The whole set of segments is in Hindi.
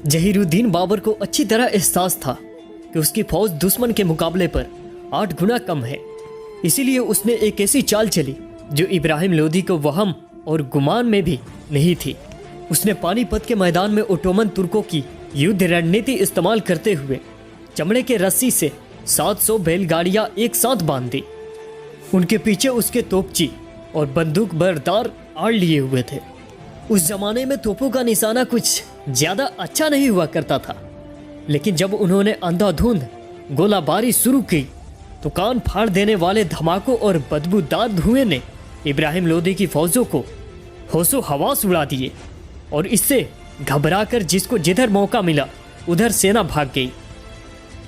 जहीरुद्दीन बाबर को अच्छी तरह एहसास था कि उसकी फौज दुश्मन के मुकाबले पर 8 गुना कम है। इसीलिए उसने एक ऐसी चाल चली जो इब्राहिम लोदी को वहम और गुमान में भी नहीं थी। उसने पानीपत के मैदान में ओटोमन तुर्कों की युद्ध रणनीति इस्तेमाल करते हुए चमड़े के रस्सी से 700 बैलगाड़ियां एक साथ बांध दी। उनके पीछे उसके तोपची और बंदूक बरदार आड़ लिए हुए थे। उस जमाने में तोपों का निशाना कुछ ज्यादा अच्छा नहीं हुआ करता था, लेकिन जब उन्होंने अंधाधुंध गोलाबारी शुरू की तो कान फाड़ देने वाले धमाकों और बदबूदार धुएं ने इब्राहिम लोदी की फौजों को होशो हवास उड़ा दिए और इससे घबराकर जिसको जिधर मौका मिला उधर सेना भाग गई।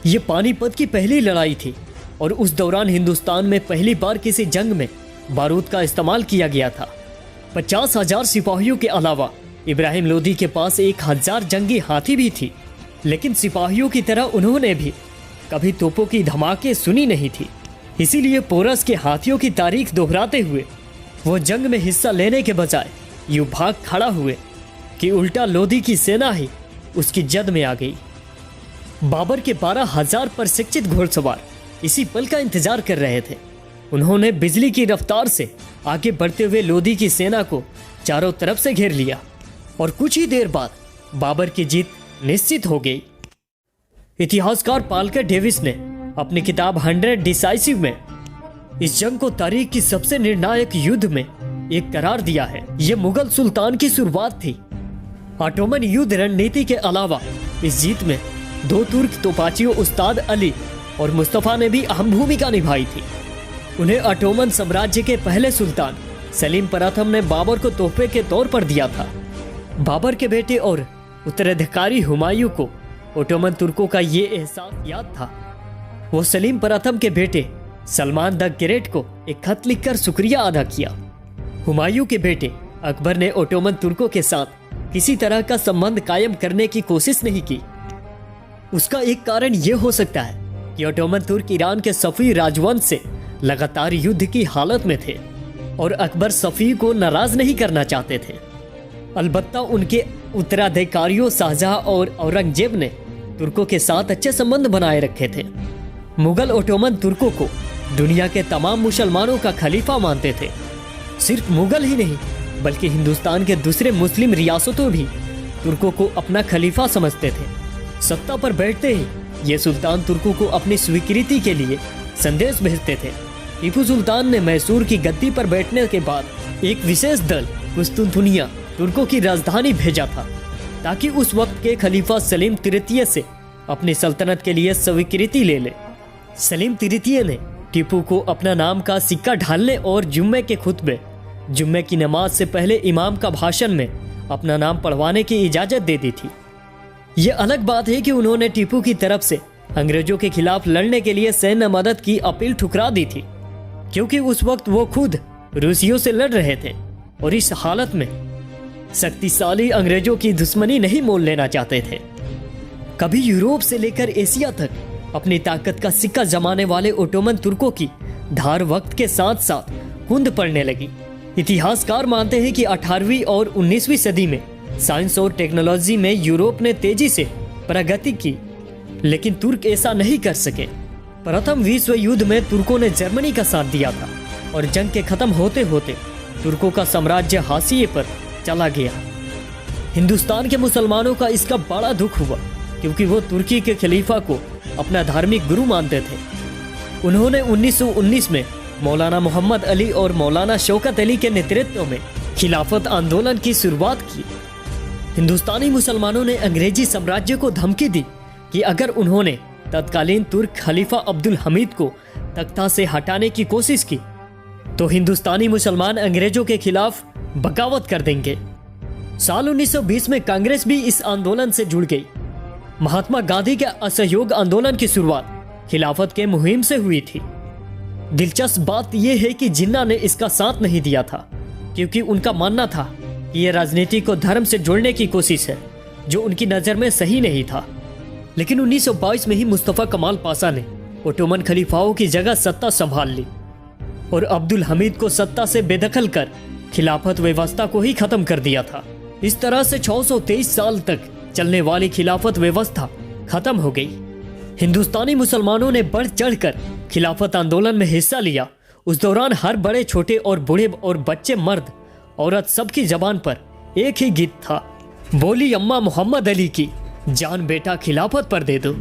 ये पानीपत की पहली लड़ाई थी और उस दौरान हिंदुस्तान में पहली बार किसी जंग में बारूद का इस्तेमाल किया गया था। 50,000 सिपाहियों के अलावा इब्राहिम लोदी के पास 1,000 जंगी हाथी भी थी, लेकिन सिपाहियों की तरह उन्होंने भी कभी तोपों की धमाके सुनी नहीं थी। इसीलिए पोरस के हाथियों की तारीख दोहराते हुए वो जंग में हिस्सा लेने के बजाय यूं भाग खड़ा हुए कि उल्टा लोदी की सेना ही उसकी जद में आ गई। बाबर के 12,000 प्रशिक्षित घोड़सवार इसी पल का इंतजार कर रहे थे। उन्होंने बिजली की रफ्तार से आगे बढ़ते हुए लोदी की सेना को चारों तरफ से घेर लिया और कुछ ही देर बाद बाबर की जीत निश्चित हो गई। इतिहासकार पालकर डेविस ने अपनी किताब 100 डिसाइसिव में इस जंग को तारीख की सबसे निर्णायक युद्ध में एक करार दिया है। यह मुगल सुल्तान की शुरुआत थी। ऑटोमन युद्ध रणनीति के अलावा इस जीत में 2 तुर्क तोपाचियों उस्ताद अली और मुस्तफा ने भी अहम भूमिका निभाई थी। उन्हें ऑटोमन साम्राज्य के पहले सुल्तान सलीम प्रथम ने बाबर को तोहफे के तौर पर दिया था। बाबर के बेटे और उत्तराधिकारी हुमायूं को ओटोमन तुर्कों का ये एहसास याद था। वो सलीम प्रथम के बेटे सलमान द ग्रेट को एक खत लिखकर शुक्रिया अदा किया। हुमायूं के बेटे अकबर ने ओटोमन तुर्कों के साथ किसी तरह का संबंध कायम करने की कोशिश नहीं की। उसका एक कारण यह हो सकता है कि ओटोमन तुर्क ईरान के सफी राजवंश से लगातार युद्ध की हालत में थे और अकबर सफी को नाराज नहीं करना चाहते थे। अलबत्ता उनके उत्तराधिकारियों शाहजहां और औरंगजेब ने तुर्कों के साथ अच्छे संबंध बनाए रखे थे। मुगल ओटोमन तुर्कों को दुनिया के तमाम मुसलमानों का खलीफा मानते थे। सिर्फ मुगल ही नहीं बल्कि हिंदुस्तान के दूसरे मुस्लिम रियासतों भी तुर्कों को अपना खलीफा समझते थे। सत्ता पर बैठते ही ये सुल्तान तुर्कों को अपनी स्वीकृति के लिए संदेश भेजते थे। टीपू सुल्तान ने मैसूर की गद्दी पर बैठने के बाद एक विशेष दल कुस्तुनतुनिया तुर्कों की राजधानी भेजा था ताकि उस वक्त के खलीफा सलीम तृतीय से अपनी सल्तनत के लिए स्वीकृति ले ले। सलीम तृतीय ने टीपू को अपना नाम का सिक्का ढालने और जुम्मे के खुतबे, जुम्मे की नमाज से पहले इमाम का भाषण में अपना नाम पढ़वाने की इजाजत दे दी थी। ये अलग बात है कि उन्होंने टीपू की तरफ से अंग्रेजों के खिलाफ लड़ने के लिए सैन्य मदद की अपील ठुकरा दी थी, क्योंकि उस वक्त वो खुद रूसियों से लड़ रहे थे और इस हालत में शक्तिशाली अंग्रेजों की दुश्मनी नहीं मोल लेना चाहते थे। कभी यूरोप से लेकर एशिया तक अपनी ताकत का सिक्का जमाने वाले ओटोमन तुर्कों की धार वक्त के साथ साथ कुंद पड़ने लगी। इतिहासकार मानते हैं कि 18वीं और 19वीं सदी में साइंस और टेक्नोलॉजी में यूरोप ने तेजी से प्रगति की, लेकिन तुर्क ऐसा नहीं कर सके। प्रथम विश्व युद्ध में तुर्कों ने जर्मनी का साथ दिया था और जंग के खत्म होते होते तुर्कों का साम्राज्य हाशिए पर चला गया। हिंदुस्तान के मुसलमानों का इसका बड़ा दुख हुआ, क्योंकि वो तुर्की के खलीफा को अपना धार्मिक गुरु मानते थे। उन्होंने 1919 में मौलाना मोहम्मद अली और मौलाना शौकत अली के नेतृत्व में खिलाफत आंदोलन की शुरुआत की। हिंदुस्तानी मुसलमानों ने अंग्रेजी साम्राज्य को धमकी दी कि अगर उन्होंने तत्कालीन तुर्क खलीफा अब्दुल हमीद को तख्ता से हटाने की कोशिश की तो हिंदुस्तानी मुसलमान अंग्रेजों के खिलाफ बगावत कर देंगे। साल 1920 में कांग्रेस भी इस आंदोलन से जुड़ गई। महात्मा गांधी के असहयोग आंदोलन की शुरुआत खिलाफत के मुहिम से हुई थी। दिलचस्प बात यह है कि जिन्ना ने इसका साथ नहीं दिया था, क्योंकि उनका मानना था कि यह राजनीति को धर्म से जोड़ने की कोशिश है, जो उनकी नजर में सही नहीं था। लेकिन 1922 में ही मुस्तफा कमाल पाशा ने ओटोमन खलीफाओं की जगह सत्ता संभाल ली और अब्दुल हमीद को सत्ता से बेदखल कर खिलाफत व्यवस्था को ही खत्म कर दिया था। इस तरह से 623 साल तक चलने वाली खिलाफत व्यवस्था खत्म हो गई। हिंदुस्तानी मुसलमानों ने बढ़ चढ़कर खिलाफत आंदोलन में हिस्सा लिया। उस दौरान हर बड़े छोटे और बूढ़े और बच्चे मर्द औरत सबकी जबान पर एक ही गीत था, बोली अम्मा मोहम्मद अली की, जान बेटा खिलाफत पर दे दो।